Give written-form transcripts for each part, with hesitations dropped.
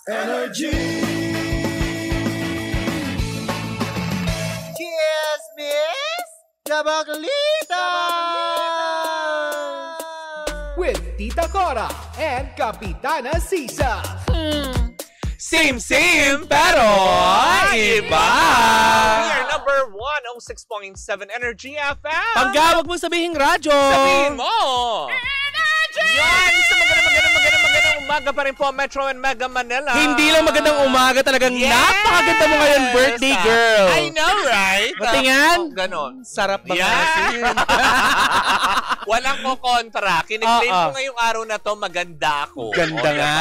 Energy! Chismis Kabaklita! With Tita Cora and Kapitana Sisa. Same, pero iba! We are number 106.7 Energy FM! Panggawag mo sabihing radyo! Sabihin mo! Energy! Yan! Sa magandang umaga pa rin po, Metro and Mega Manila. Hindi lang magandang umaga, talagang napakaganda mo ngayon, birthday girl. I know, right? Matingan? Ganon. Sarap ba Yeah. kasi? Walang ko kontra. Kiniklaim ko ngayong araw na to, maganda ako. Ganda nga.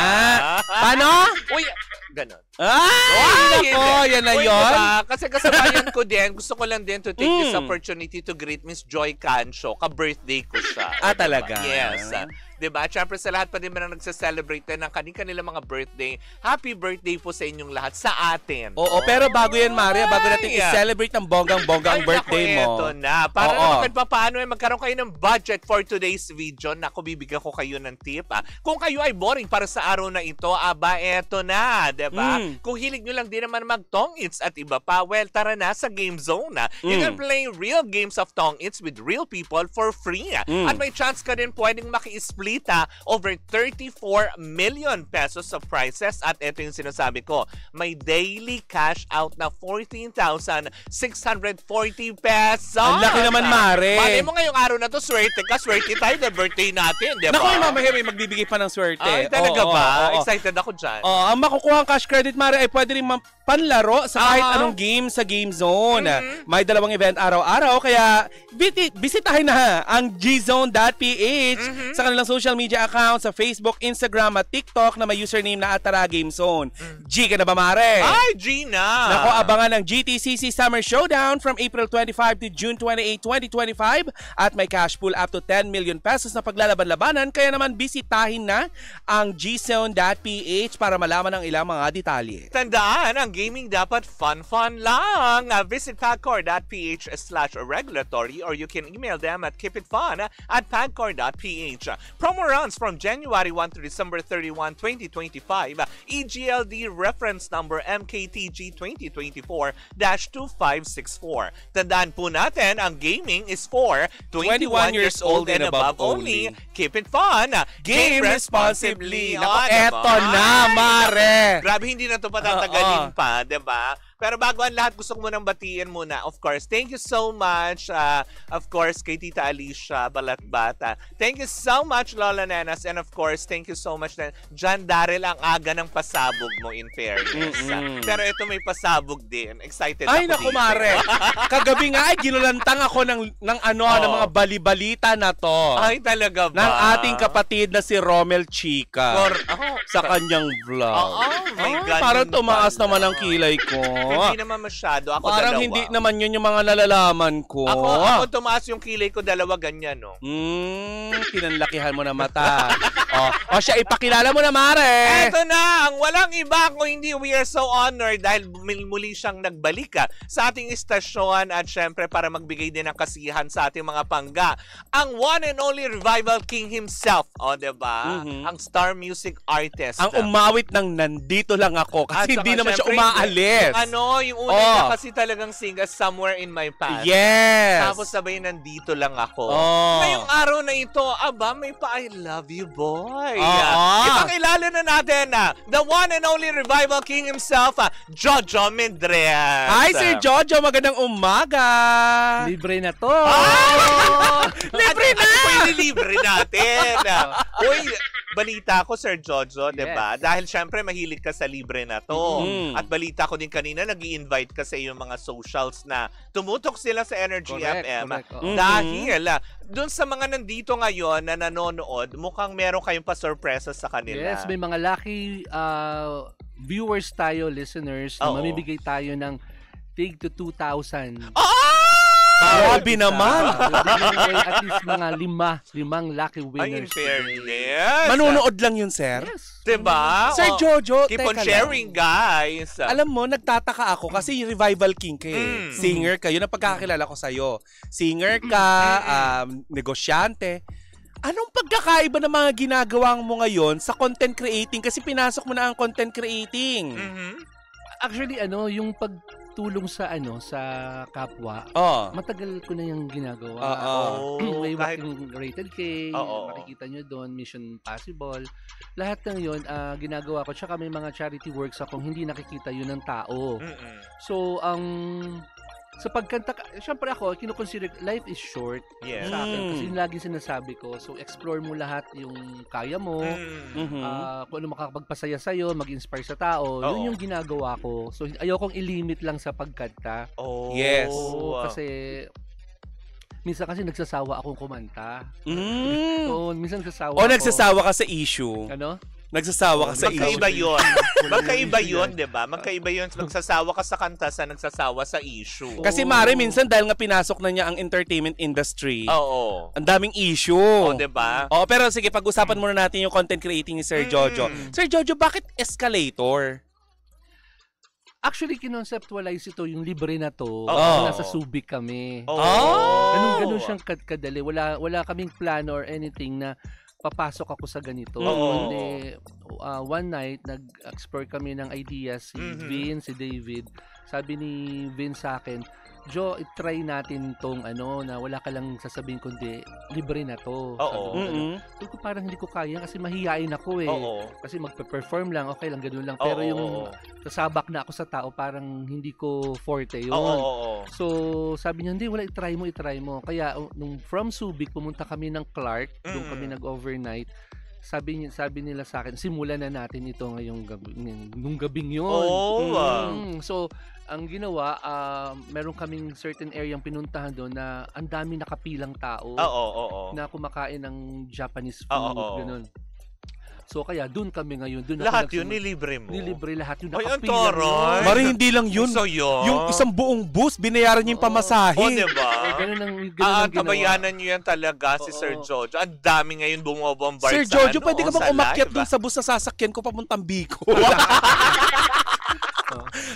Paano? Uy, ganon. Ay, nako, yan na Uy, yun. diba? Kasi kasabayan ko din, gusto ko lang din to take this opportunity to greet Miss Joy Cancio. Ka-birthday ko siya. Talaga? Yes. Diba? Siyempre sa lahat pa din na nagsa-celebrate ng kanilang mga birthday. Happy birthday po sa inyong lahat, sa atin. Oo, pero bago yan, Maria, bago natin i-celebrate ng bonggang-bonggang birthday mo. Eto na. Para naman kahit paano magkaroon kayo ng budget for today's video. Naku, bibigyan ko kayo ng tip. Kung kayo ay boring para sa araw na ito, eto na. Diba? Kung hilig nyo lang din naman mag-tong-its at iba pa, well, tara na sa Game Zone. You can play real games of tong-its with real people for free. At may chance ka din pwedeng maki-split over 34 million pesos of prizes. At ito yung sinasabi ko, may daily cash out na 14,640 pesos. Ang laki naman, Mare. Malay mo ngayong araw na to, swerte ka, swerte tayo, the birthday natin, di ba? Naku, mamaya may magbibigay pa ng swerte. Ay, talaga ba? Oo. Excited ako dyan. Ang makukuha ang cash credit, Mare, ay pwede rin panlaro sa kahit anong game sa Game Zone. May dalawang event araw-araw, kaya bisitahin na ang gzone.ph sa kanilang social media account sa Facebook, Instagram at TikTok na may username na Atara Game Zone. G ka na ba, Mare? Ay, Gina! Naku, abangan ang GTCC Summer Showdown from April 25 to June 28, 2025 at may cash pool up to 10 million pesos na paglalaban-labanan, kaya naman bisitahin na ang gzone.ph para malaman ang ilang mga detalye. Tandaan, ang gaming dapat fun lang. Visit pagcor.ph/regulatory or you can email them at keepitfun@pagcor.ph. Promo runs from January 1 to December 31, 2025. EGLD reference number MKTG 2024-2564. Tandaan po natin, ang gaming is for 21 years old and above only. Keep it fun. Game responsibly. Eto na, Mare. Grabe, hindi na ito patatagalin pa, diba? Pero bago ang lahat, gusto ko munang batiin muna. Of course, thank you so much. Of course, kay Tita Alicia Balatbata. Thank you so much, Lola Nenas. And of course, thank you so much na John Darrell, ang aga ng pasabog mo, in fairness. Pero ito may pasabog din. Excited ay, ako naku, dito. Mare. Kagabi nga ay ginulantang ako ng mga balibalita na to. Ay, talaga ba? Ng ating kapatid na si Romel Chica. Sa kanyang vlog. My God. Parang tumaas naman ang kilay ko. Hindi naman masyado. Ako parang dalawa. hindi naman yun yung mga nalalaman ko. Ako tumaas yung kilay ko, dalawa ganyan, no? Pinanlakihan mo na mata. O siya, ipakilala mo na, Mare. Eto na, ang walang iba kung hindi we are so honored dahil muli siyang nagbalik sa ating istasyon at syempre para magbigay din ng kasiyahan sa ating mga pangga. Ang one and only Revival King himself. O, diba? Ang star music artist. Ang umawit ng nandito lang ako kasi hindi naman siya umaalis. Yung una niya kasi talagang sing Somewhere in My Past. Yes. Tapos sabay nandito lang ako. Ngayong araw na ito, may pa I Love You Boy. Ipakilala na natin the one and only Revival King himself, Jojo Mendrez. Hi, Sir Jojo. Magandang umaga. Libre na to. Libre na! Pwede libre natin. Uy, balita ko, Sir Jojo, diba? Dahil syempre mahilig ka sa libre na to. At balita ko din kanina, nag-i-invite ka sa iyong mga socials na tumutok sila sa Energy FM. Dahil dun sa mga nandito ngayon na nanonood, mukhang meron kayong pa-surpresa sa kanila. Yes, may mga lucky viewers tayo, listeners, na mamibigay tayo ng tig to 2,000. Grabe naman. At least mga limang lucky winners. Ay, in fairness. Manonood lang yun, sir? Yes. Diba? Sir Jojo, keep teka on sharing, guys. Alam mo, nagtataka ako kasi Revival King kayo. Singer kayo. Napagkakakilala ko sa'yo. Singer ka, negosyante. Anong pagkakaiba ng mga ginagawa mo ngayon sa content creating? Kasi pinasok mo na ang content creating. Actually, yung pagtulong sa sa kapwa, matagal ko na yung ginagawa. Way back yung Rated K, makikita nyo doon, Mission Possible. Lahat ng yun, ginagawa ko. Tsaka may mga charity works akong hindi nakikita yun ng tao. So, sa pagkanta, syempre ako, kinukonsider, life is short sa akin. Kasi yung lagi sinasabi ko, so explore mo lahat yung kaya mo, kung ano makakapagpasaya sa'yo, mag-inspire sa tao, yun yung ginagawa ko. So ayokong ilimit lang sa pagkanta. Yes. Kasi minsan kasi nagsasawa akong kumanta. So, minsan nagsasawa ako. Nagsasawa ka sa issue. Ano? Nagsasawa ka sa issue. Magkaiba yun. Magkaiba yun, di ba? Magkaiba yun. Magsasawa ka sa kanta sa nagsasawa sa issue. Kasi Mare, minsan dahil nga pinasok na niya ang entertainment industry, ang daming issue. Di ba? Pero sige, pag-usapan muna natin yung content creating ni Sir Jojo. Sir Jojo, bakit escalator? Actually, kinonceptualize ito, yung libre na to. Nasa Subic kami. Ganun siyang kadali. Wala kaming plano or anything na papasok ako sa ganito. One night, nag-explore kami ng ideas, si Vin, si David. Sabi ni Vin sa akin, Jo, i-try natin tong na wala ka lang sasabihin kundi libre na to. Sabi ko, parang hindi ko kaya kasi mahihain ako Kasi magpe-perform lang, okay lang, ganun lang. Pero yung sasabak na ako sa tao, parang hindi ko forte yun. So, sabi niya, hindi, wala, i-try mo. Kaya, nung from Subic, pumunta kami ng Clark, doon kami nag-overnight. Sabi nila sa akin, simulan na natin ito ngayong gabi, nung gabing yun. So, ang ginawa, meron kaming certain area ang pinuntahan doon na ang dami nakapilang tao na kumakain ng Japanese food, ganun. So kaya doon kami ngayon. Lahat yun nilibre mo? Nilibre lahat yun. Ay, ang taray. Mari, hindi lang yun. Yung isang buong bus, binayaran niya yung pamasahe. Diba? Ganun ang ginawa. Tabayanan niyo yan talaga si Sir Jojo. Ang dami ngayon bumabombar Sir Jojo, pwede ka bang umakyat dun sa bus na sasakyan ko papuntang Bicol?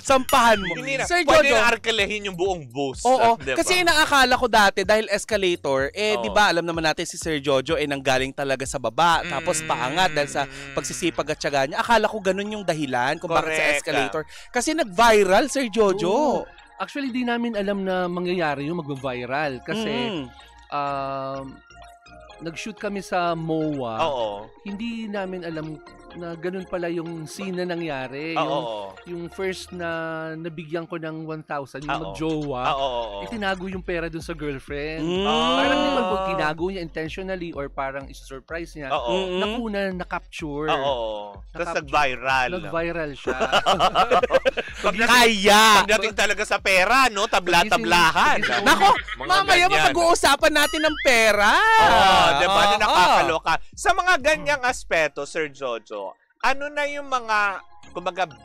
Sampahan mo. Sir Jojo, pwede na arkalehin yung buong bus. Diba? Kasi inaakala ko dati, dahil escalator, di ba, alam naman natin si Sir Jojo, nanggaling talaga sa baba, tapos paangat dahil sa pagsisipag at tiyaga niya. Akala ko ganun yung dahilan kung bakit sa escalator. Kasi nag-viral, Sir Jojo. Actually, di namin alam na mangyayari yung mag-viral. Kasi, nag-shoot kami sa MOA. Hindi namin alam na ganun pala yung scene na nangyari. Yung first na nabigyan ko ng 1,000, yung mag-jowa, itinago yung pera dun sa girlfriend. Parang di ba kung tinago niya intentionally or parang is-surprise niya, nakuna, na-capture. Tapos nag-viral. Nag-viral siya. Pagdating talaga sa pera, no? Tabla-tablahan. Nako, mamaya mapag-uusapan natin ng pera. Diba? Na nakakaloka. Sa mga ganyang aspeto, Sir Jojo, ano na yung mga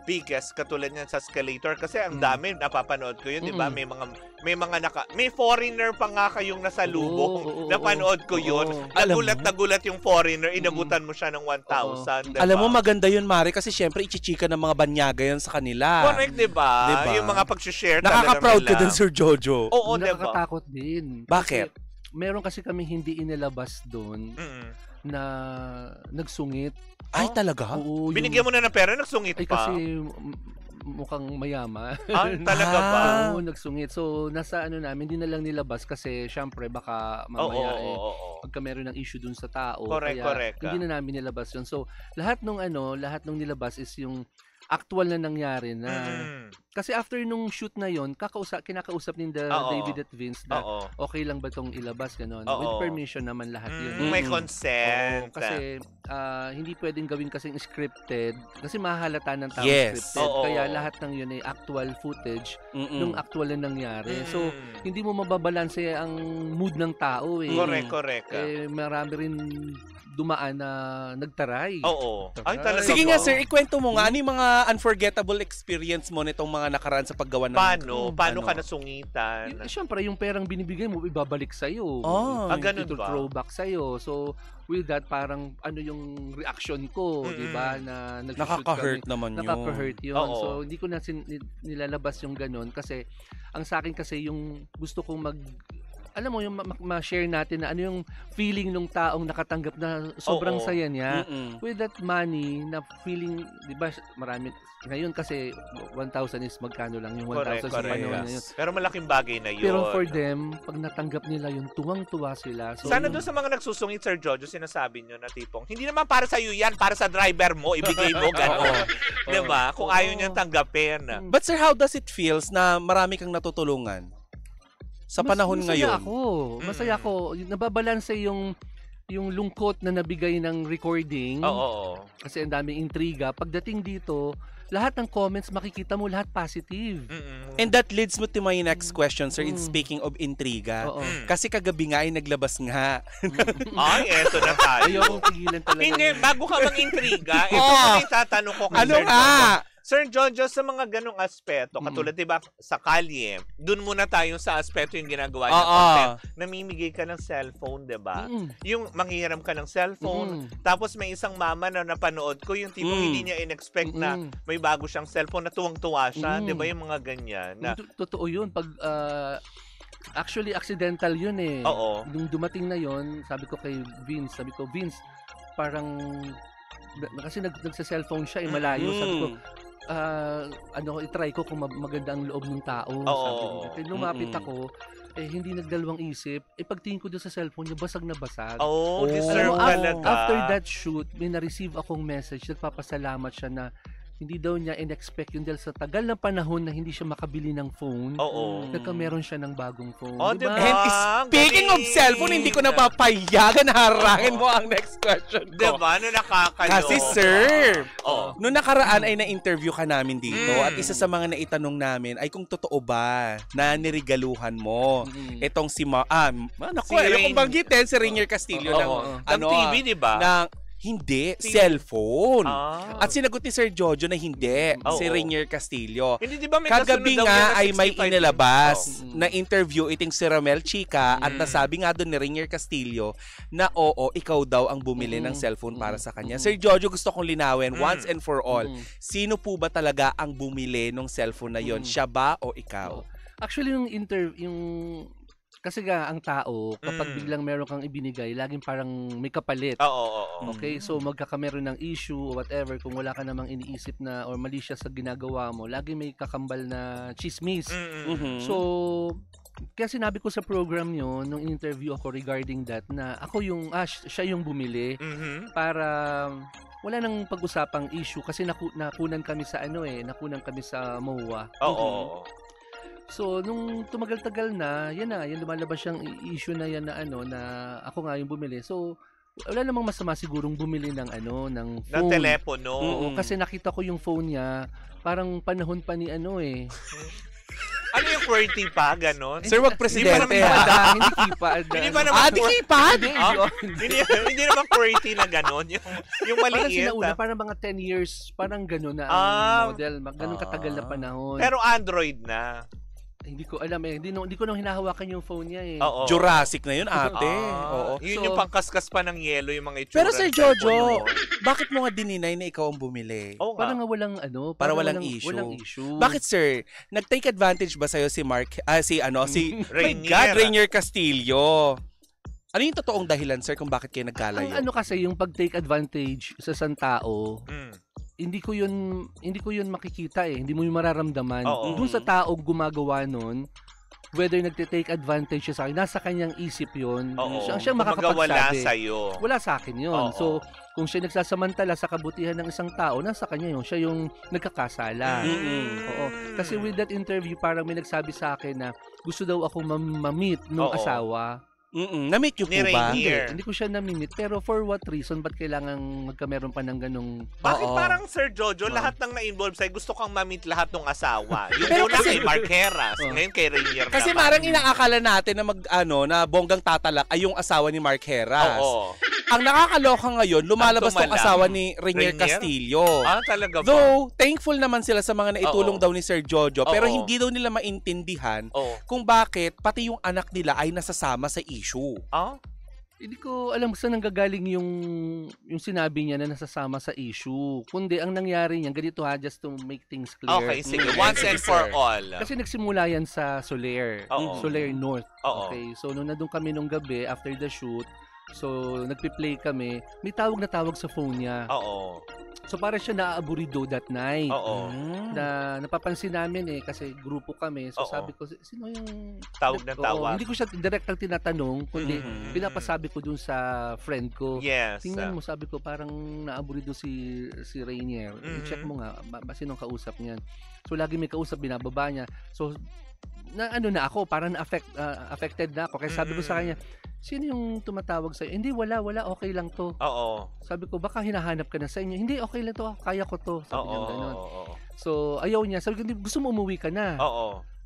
biggest katulad niyan sa escalator kasi ang dami napapanood ko yun, 'di ba? May foreigner pa nga kayong nasalubong. Napanood ko yun. Nagulat yung foreigner, inabutan mo siya ng 1,000, diba? Alam mo maganda yun, Mari, kasi syempre ichichika ng mga banyaga yan sa kanila. Correct, 'di ba? Yung mga pag-share talaga nila. Nakaka-proud ka din, Sir Jojo. Oo, 'di ba? Nakakatakot din. Bakit? Meron kasi kami hindi inilabas doon na nagsungit. Ay, talaga? Oo, binigyan mo na ng pera, nagsungit pa? Kasi mukhang mayaman. Talaga ba? Oo, nagsungit. So, nasa namin, hindi na lang nilabas kasi syempre baka mamaya pagka meron ng issue dun sa tao. Correct. Hindi na namin nilabas yun. So, lahat nung nilabas is yung actual na nangyari na. Kasi after nung shoot na yon, kinakausap ni David at Vince na okay lang ba itong ilabas, gano'n. With permission naman lahat yun. May consent. Kasi hindi pwedeng gawin kasing scripted kasi mahalata ng tao scripted. Kaya lahat ng yun ay actual footage nung actual na nangyari. So, hindi mo mababalanse ang mood ng tao eh. Correct. Marami rin dumaan na nagtaray. Ay, talaga. Sige nga, sir, ikwento mo nga, ano yung mga unforgettable experience mo nitong mga nakaraan sa paggawa ng... Paano ka nasungitan? Siyempre, yung perang binibigay mo, ibabalik sa'yo. Ganun ba? Throwback sa'yo. So, with that, parang ano yung reaction ko, di ba? Na nakaka-hurt naman yun. Nakaka-hurt yun. So, hindi ko na nilalabas yung ganun kasi ang sa akin kasi yung gusto kong alam mo, yung ma-share natin na ano yung feeling ng taong nakatanggap na sobrang saya niya. With that money, na feeling, di ba, marami, ngayon kasi 1,000 is magkano lang yung 1,000 sa panahon na yun. Pero malaking bagay na yun. Pero for them, pag natanggap nila yun, tuwang-tuwa sila. So, sana doon sa mga nagsusungit, Sir Jojo, sinasabi nyo na tipong, hindi naman para sa iyo yan, para sa driver mo, ibigay mo, gano'n. Diba? Kung ayaw niyang tanggapin. But sir, how does it feels na marami kang natutulungan sa panahon ngayon? Masaya ako. Nababalanse yung lungkot na nabigay ng recording. Kasi ang daming intriga. Pagdating dito, lahat ng comments, makikita mo lahat positive. And that leads me to my next question, sir, in speaking of intriga. Kasi kagabi nga ay naglabas nga. Ay, eto na tayo. Ayokong tigilan talaga. Hindi, bago ka mag-intriga, ito na yung tatanong ko kay Sir Jojo. Sir Jojo, sa mga ganong aspeto, katulad diba sa kalye, dun muna tayo sa aspeto yung ginagawa niya content. Namimigay ka ng cellphone, diba? Yung manghihiram ka ng cellphone, tapos may isang mama na napanood ko, yung tipong hindi niya in-expect na may bago siyang cellphone, na tuwang-tuwa siya, diba yung mga ganyan? Na, totoo yun. Pag, actually, accidental yun eh. Nung dumating na yun, sabi ko Vince, parang, kasi nagsa-cellphone siya, malayo. Sabi ko, i-try ko kung maganda ang loob ng tao. Sabi ko. Lumapit ako, hindi nagdalawang isip. Pagtingin ko doon sa cellphone niya, basag na basag. Deserve talaga. After that shoot, may na-receive akong message, nagpapasalamat siya na hindi daw niya in-expect yun dahil sa tagal na panahon na hindi siya makabili ng phone. Meron siya ng bagong phone. Diba? And speaking of cellphone, hindi ko napapayagan na harangin mo ang next question ko. Diba? Ano nakakalo? Kasi sir, noong nakaraan ay na-interview ka namin dito at isa sa mga naitanong namin ay kung totoo ba na nirigaluhan mo itong si kung banggitin, si Rainier Castillo ng TV, diba? Hindi, cellphone. At sinagot ni Sir Jojo na hindi, si Rainier Castillo. Hindi, diba may kagabi nga ay may inilabas na interview iting si Ramel Chica at nasabi nga doon ni Rainier Castillo na ikaw daw ang bumili ng cellphone para sa kanya. Sir Jojo, gusto kong linawin once and for all, sino po ba talaga ang bumili ng cellphone na yon? Siya ba o ikaw? Actually, kasi nga, ang tao, kapag biglang meron kang ibinigay, laging parang may kapalit. Okay? So, magkakameron ng issue o whatever, kung wala ka namang iniisip na or mali siya sa ginagawa mo, lagi may kakambal na chismis. So, kaya sinabi ko sa program yun, nung interview ako regarding that, na ako siya yung bumili para wala nang pag-usapang issue kasi nakunan kami sa MOA. So, nung tumagal-tagal na, yan lumalabas siyang issue na yan na ako nga yung bumili. So, wala namang masama sigurong bumili ng phone. Ng telepono. Kasi nakita ko yung phone niya, parang panahon pa ni Ano yung QWERTY pa, ganon? Sir, wag presidente. Hindi keypad. Hindi ba naman keypad? Hindi naman QWERTY na ganon. Yung maliit. Parang sinauna, parang mga 10 years, parang ganon na ang model. Ganon katagal na panahon. Pero Android na. Hindi ko alam hindi ko nang hinahawakan yung phone niya eh. Jurassic na yun, ate. Yun yung pangkaskas pa ng yelo, yung mga itsura. Pero Sir Jojo, bakit mo nga dininay na ikaw ang bumili? Parang nga walang walang issue. Bakit sir? Nag-take advantage ba sa'yo si Rainier Castillo? Ano yung totoong dahilan, sir, kung bakit kayo nagkalayo? Ang kasi yung pag-take advantage sa isang tao, hindi ko yun makikita eh. Hindi mo yung mararamdaman. Doon sa taong gumagawa nun, whether nagte-take advantage siya sa akin, nasa kanyang isip yun. Siya makakapagsabi. Wala sa'yo. Wala sa akin yun. So, kung siya nagsasamantala sa kabutihan ng isang tao, nasa kanya yun. Siya yung nagkakasala. Kasi with that interview, parang may nagsabi sa akin na gusto daw ako ma-meet nung asawa. Na-meet you po ba? Hindi ko siya na-meet. Pero for what reason? Ba't kailangan magkameron pa ng ganong... Bakit parang Sir Jojo, lahat ng na-involve sa'yo, gusto kang ma-meet lahat ng asawa? Yung una kay Mark Heras, ngayon kay Rainier. Kasi parang inaakala natin na na bonggang tatalak ay yung asawa ni Mark Heras. Ang nakakaloka ngayon, lumalabas tong asawa ni Rainier Castillo. Talaga ba? Though, thankful naman sila sa mga naitulong daw ni Sir Jojo, pero hindi daw nila maintindihan kung bakit pati yung anak nila ay nasasama sa issue. Hindi ko alam saan nanggagaling yung sinabi niya na nasasama sa issue. Kundi ang nangyari niyan, ganito just to make things clear. Okay, sige. Once and for all. Kasi nagsimula yan sa Soler. Soler North. Okay, so nung nandun kami nung gabi, after the shoot, so nagpi-play kami, may tawag na tawag sa phone niya. So para siya naaaburido that night. Na napapansin namin kasi grupo kami. So sabi ko, sino yung tawag na tawag? Hindi ko siya direktang tinatanong, kundi pinapasabi ko dun sa friend ko. Yes. Tingnan mo, sabi ko, parang naaburido si Rainier. I-check mo nga, sinong kausap niyan. So lagi may kausap, binababa niya. So na ako, parang affected na ako. Kaya sabi ko sa kanya, sino yung tumatawag sa'yo? Hindi, wala, okay lang to. Sabi ko, baka hinahanap ka na sa inyo. Hindi, okay lang to, kaya ko to. Sabi niya gano'n. So, ayaw niya. Sabi ko, gusto mo umuwi ka na?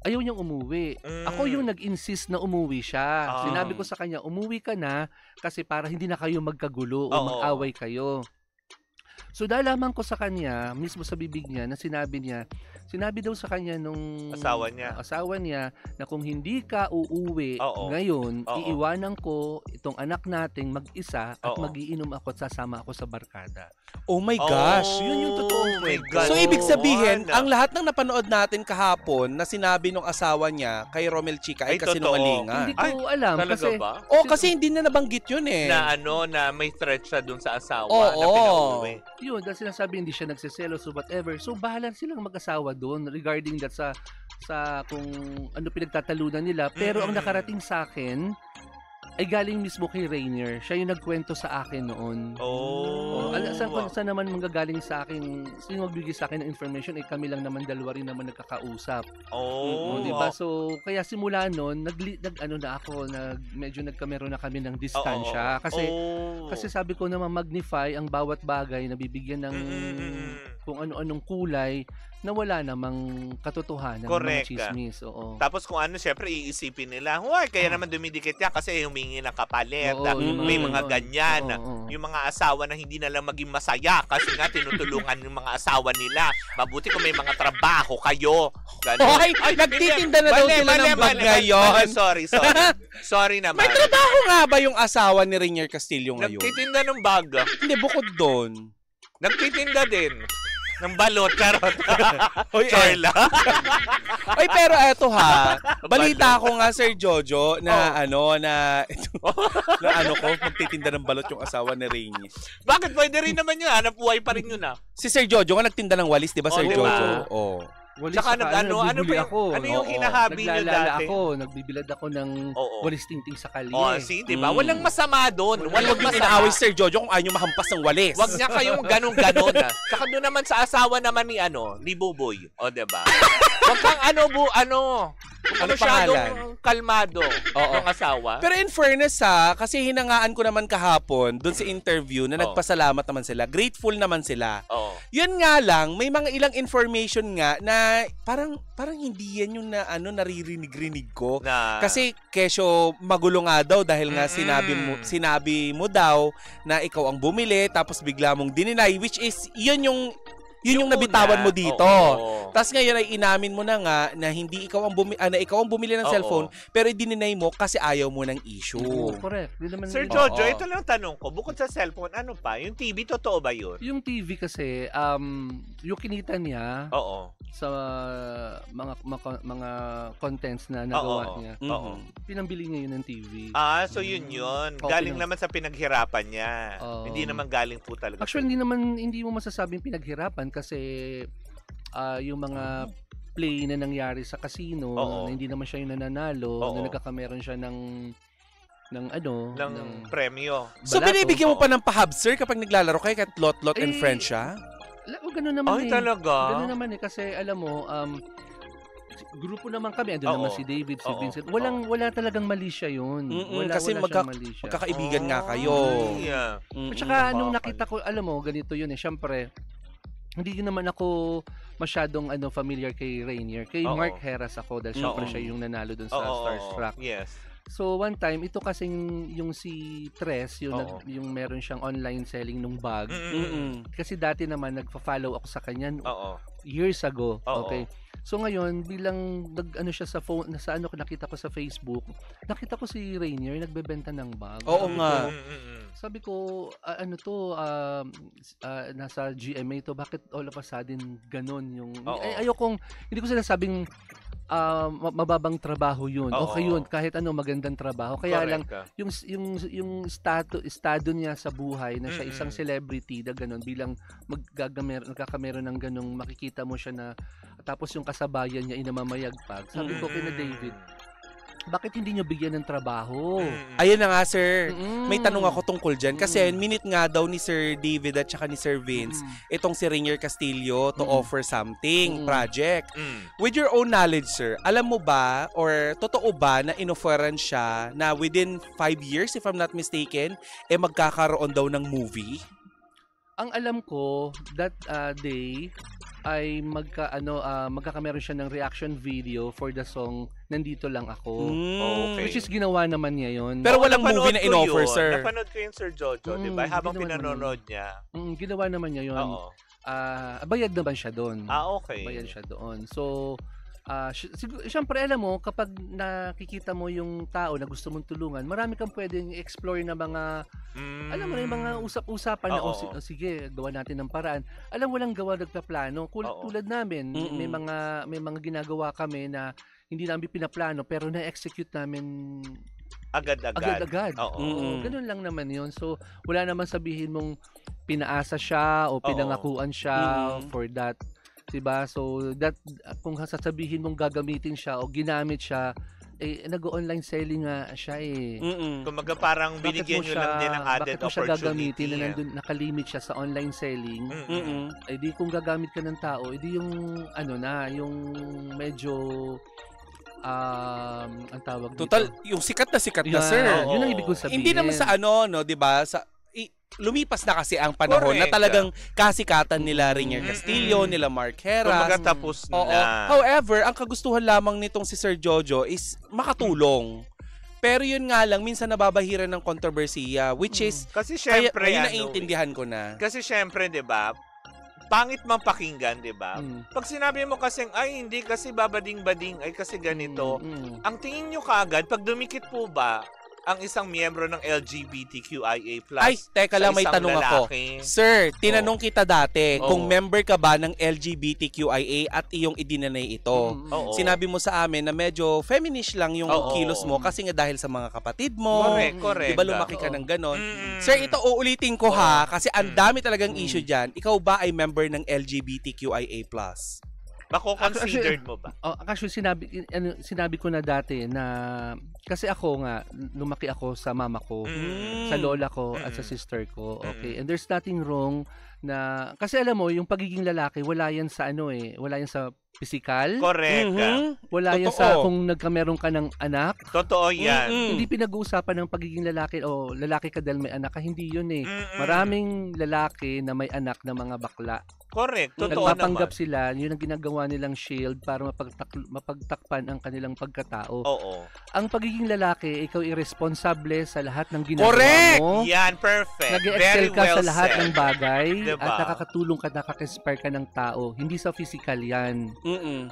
Ayaw niyang umuwi. Ako yung nag-insist na umuwi siya. Sinabi ko sa kanya, umuwi ka na kasi para hindi na kayo magkagulo o mag-away kayo. So, nalaman ko sa kanya, mismo sa bibig niya, na sinabi daw sa kanya nung asawa niya na kung hindi ka uuwi ngayon, iiwanan ko itong anak nating mag-isa at magiinom ako at sasama ako sa barkada. Oh my gosh! Yun yung totoong So, ibig sabihin, ang lahat ng napanood natin kahapon na sinabi ng asawa niya kay Romel Chica ay kasinungalingan. Hindi ko alam. Talaga ba? Kasi hindi na nabanggit yun Na may threat siya dun sa asawa na pinauwi. Yun, dahil sinasabi hindi siya nagsiselos or whatever. So, bahala silang mag-asawa doon regarding that sa kung ano pinagtatalunan nila. Pero ang nakarating sa akin ay galing mismo kay Rainier. Siya yung nagkwento sa akin noon. Saan naman manggagaling sa akin? Sino magbigay sa akin ng information? Kami lang naman, dalawa rin naman nagkakausap. Diba? So, kaya simula noon, medyo nagkameron na kami ng distansya. Kasi sabi ko naman, magnify ang bawat bagay na bibigyan ng kung ano-anong kulay na wala namang katotohanan ng mga chismis. Tapos kung syempre iisipin nila, kaya naman dumidikit yan kasi humingi ng kapalit. May mga ganyan. Yung mga asawa na hindi na lang maging masaya kasi nga tinutulungan yung mga asawa nila. Mabuti kung may mga trabaho kayo. Nagtitinda na daw sila ng bag ngayon. Sorry. Sorry naman. May trabaho nga ba yung asawa ni Rainier Castillo ngayon? Nagtitinda ng bag. Hindi, bukod doon. Nagtitinda din. Ng balot, charot. Charla. Pero eto balita ko nga, Sir Jojo, na magtitinda ng balot yung asawa ni Rainier. Bakit? Pwede rin naman yun. Hanap buhay pa rin yun Si Sir Jojo nga nagtinda ng walis, di ba, Sir Jojo? Tsaka ano yung hinahabi nyo dati? Nagbibilad ako ng walis tingting sa kalye. Di ba? Walang masama doon. Walang masama. Sir Jojo, kung ayaw mahampas ng walis. Wag niya kayong ganun-ganon. Tsaka doon naman sa asawa naman ni Buboy. Di ba? Wag kang masyadong kalmado ng asawa. Pero in fairness kasi hinangaan ko naman kahapon doon sa interview na nagpasalamat naman sila. Grateful naman sila. Yun nga lang, may mga ilang information nga na parang hindi yan yung naririnig-rinig ko. Kasi kesyo magulo nga daw dahil nga sinabi mo daw na ikaw ang bumili tapos bigla mong dininay, which is yun yung nabitawan mo dito. Tapos ngayon ay inamin mo na nga na hindi ikaw ang bumili ng cellphone pero i-deny mo kasi ayaw mo ng issue. Correct. Sir Jojo, ito lang tanong ko. Bukod sa cellphone, ano pa? Yung TV, totoo ba yun? Yung TV kasi, yung kinita niya sa mga contents na nagawa niya, pinambili niya yun ng TV. So yun. Galing naman sa pinaghirapan niya. Hindi naman galing po talaga. Actually, hindi mo masasabing pinaghirapan kasi yung mga play na nangyari sa casino na hindi naman siya yung nananalo, na nagkakameron siya ng premyo. So binibigyan mo pa ng pahabsir kapag naglalaro kayo kahit lot and friends siya? Ganun naman talaga? Ganun naman kasi alam mo, grupo naman kami. Andun naman si David, si Vincent. Wala talagang mali siya yun. Kasi magkakaibigan nga kayo. At saka nung nakita ko, alam mo, ganito yun syempre, hindi naman ako masyadong familiar kay Rainier. Kay Mark Heras ako dahil syempre siya yung nanalo dun sa Starstruck. Yes. So one time, ito kasing yung si Tres, yung meron siyang online selling nung bag. Kasi dati naman nagfa-follow ako sa kanya years ago. Okay. So ngayon, bilang nag-ano siya sa phone, sa ano, nakita ko sa Facebook, nakita ko si Rainier nagbebenta ng bag. Oo nga. Sabi ko, ano to, nasa GMA to, bakit all of a sudden ganon yung, hindi ko sinasabing mababang trabaho yun. Okay yun, kahit ano magandang trabaho. Kaya lang, yung estado niya sa buhay, na siya isang celebrity na ganon, bilang magkakameron ng ganong, makikita mo siya na, tapos yung kasabayan niya inamamayagpag. Sabi ko kina David, bakit hindi nyo bigyan ng trabaho? Ayun na nga, sir. May tanong ako tungkol dyan. Kasi minute nga daw ni Sir David at saka ni Sir Vince, itong si Rainier Castillo to offer something, project. With your own knowledge, sir, alam mo ba or totoo ba na inofferan siya na within 5 years, if I'm not mistaken, magkakaroon daw ng movie? Ang alam ko, that day, ay magkakameron siya ng reaction video for the song Nandito Lang Ako. Okay. Which is ginawa naman niya yun. Pero walang movie na in-offer, sir. Napanood ko yung Sir Jojo, di ba? Habang pinanonood niya. Ginawa naman niya yun. Bayad naman siya doon. Okay. Bayad siya doon. So, siyempre alam mo, kapag nakikita mo yung tao na gusto mong tulungan, marami kang pwedeng explore na mga, alam mo na yung mga usap-usapan na, sige, gawa natin ng paraan. Alam mo lang gawa nagpaplano. Tulad namin, may mga ginagawa kami na hindi namin pinaplano, pero na-execute namin agad-agad. Ganun lang naman yun. So, wala naman sabihin mong pinaasa siya o pinangakuan siya for that. Diba? So, that kung sasabihin mong gagamitin siya o ginamit siya, nag-online selling nga siya Kumaga parang binigyan nyo lang din ng added opportunity. Bakit mo siya gagamitin na nandun, nakalimit siya sa online selling? Di kung gagamit ka ng tao, di yung yung medyo ang tawag total, dito. Yung sikat na sir. Yun ang ibig kong sabihin. Hindi naman sa di ba? Sa lumipas na kasi ang panahon na talagang kasikatan nila Rainier Castillo, nila Mark Heras. Tapos na. However, ang kagustuhan lamang nitong si Sir Jojo is makatulong. Pero yun nga lang, minsan nababahiran ng kontrobersiya, which is, kasi syempre, ayun naiintindihan ko na. Kasi syempre, di ba, pangit mang pakinggan, di ba? Pag sinabi mo kasing, ay, hindi kasi babading-bading, ay kasi ganito, ang tingin nyo kaagad, pag dumikit po ba, ang isang miyembro ng LGBTQIA+. Ay, teka lang, may tanong lalaki. Ako. Sir, tinanong kita dati kung member ka ba ng LGBTQIA at iyong idinanay ito. Sinabi mo sa amin na medyo feminist lang yung kilos mo kasi nga dahil sa mga kapatid mo. Correct. Diba lumaki ka ng ganon? Sir, ito uulitin ko ha kasi ang dami talagang issue dyan. Ikaw ba ay member ng LGBTQIA+? Mako-considered mo ba? Actually, sinabi ko na dati na kasi ako nga, lumaki ako sa mama ko, sa lola ko, at sa sister ko. Okay? And there's nothing wrong na, kasi alam mo, yung pagiging lalaki, wala yan sa wala yan sa physical. Correct. Wala yan sa kung nagkameron ka ng anak. Totoo yan. Hindi pinag-uusapan ng pagiging lalaki o lalaki ka dahil may anak. Hindi yun Maraming lalaki na may anak na mga bakla. Correct. Totoo nagpapanggap naman. Sila, yun ang ginagawa nilang shield para mapagtakpan ang kanilang pagkatao. Ang pagiging lalaki, ikaw irresponsable sa lahat ng ginagawa mo. Yan, perfect. Nag-excel ka sa lahat ng bagay at nakakatulong ka, nakaka-inspire ka ng tao. Hindi sa physical yan.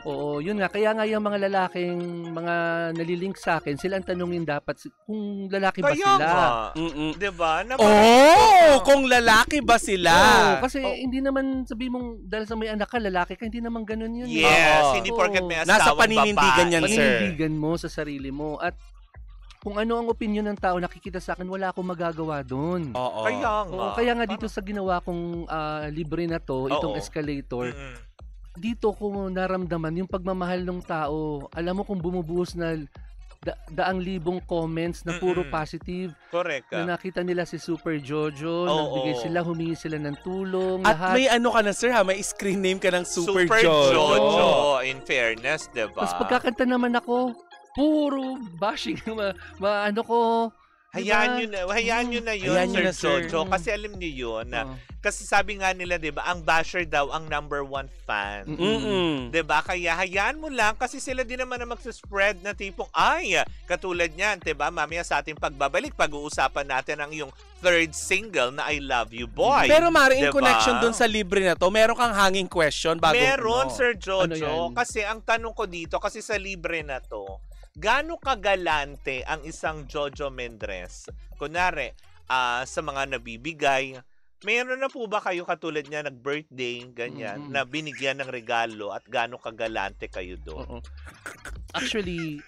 Oo, yun nga. Kaya nga yung mga lalaking, mga nalilink sa akin, sila ang tanungin dapat kung lalaki ba sila. Diba? Kung lalaki ba sila? Kasi hindi naman sabi mong dahil sa may anak ka, lalaki ka, hindi naman ganun yun. Yes, hindi porket may asawang nasa paninindigan yan, sir. Paninindigan mo sa sarili mo. At kung ano ang opinion ng tao nakikita sa akin, wala akong magagawa doon. Kaya nga dito sa ginawa kong libre na to, itong escalator, dito ko naramdaman yung pagmamahal ng tao. Alam mo kung bumubuhos na daang libong comments na puro positive. Correct. Na nakita nila si Super Jojo, nagbigay sila, humingi sila ng tulong. At lahat. May ano ka na, sir, may screen name ka ng Super Jojo. In fairness, diba? Tapos pagkakanta naman ako, puro bashing. Hayaan nyo na yun, Hayaan nyo na, Sir sir. Jojo. Kasi alam niyo yun, kasi sabi nga nila, di ba, ang basher daw ang #1 fan. Di ba? Kaya hayaan mo lang kasi sila din naman na magsaspread na tipong, katulad niyan, di ba? Mamaya sa ating pagbabalik, pag-uusapan natin ang yung third single na I Love You Boy. Pero Mari, in diba? connection dun sa libre na to, meron kang hanging question bago. Meron, Sir Ano Jojo. yan? Kasi ang tanong ko dito, kasi sa libre na to, gaano kagalante ang isang Jojo Mendres? Kunwari, sa mga nabibigay, mayroon na po ba kayo katulad niya nag-birthday, ganyan, na binigyan ng regalo at gaano kagalante kayo doon? Actually,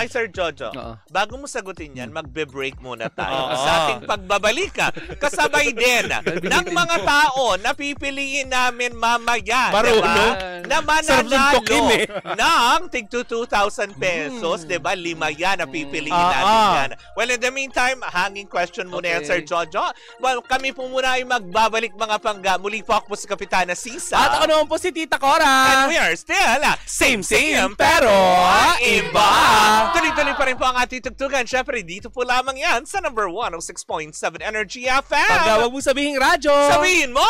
Ay, Sir Jojo, bago mo sagutin yan, magbe-break muna tayo. Sa ating pagbabalik, kasabay din ng mga tao na pipiliin namin mamaya. Marunong. Na Sarap ng mananalo tokin ng tig 2,000 pesos. Diba? 5 yan na pipiliin namin yan. Well, in the meantime, hanging question muna yan, Sir Jojo. Well, kami po muna ay magbabalik mga pangga. Muli po ako po si Kapitana Sisa. At ako naman po si Tita Cora. And we are still Same pero iba. Tuloy-tuloy pa rin po ang ating tugtugan. Syempre, dito po lamang yan sa number 106.7 Energy FM. Pagka wag mo sabihing radyo. Sabihin mo!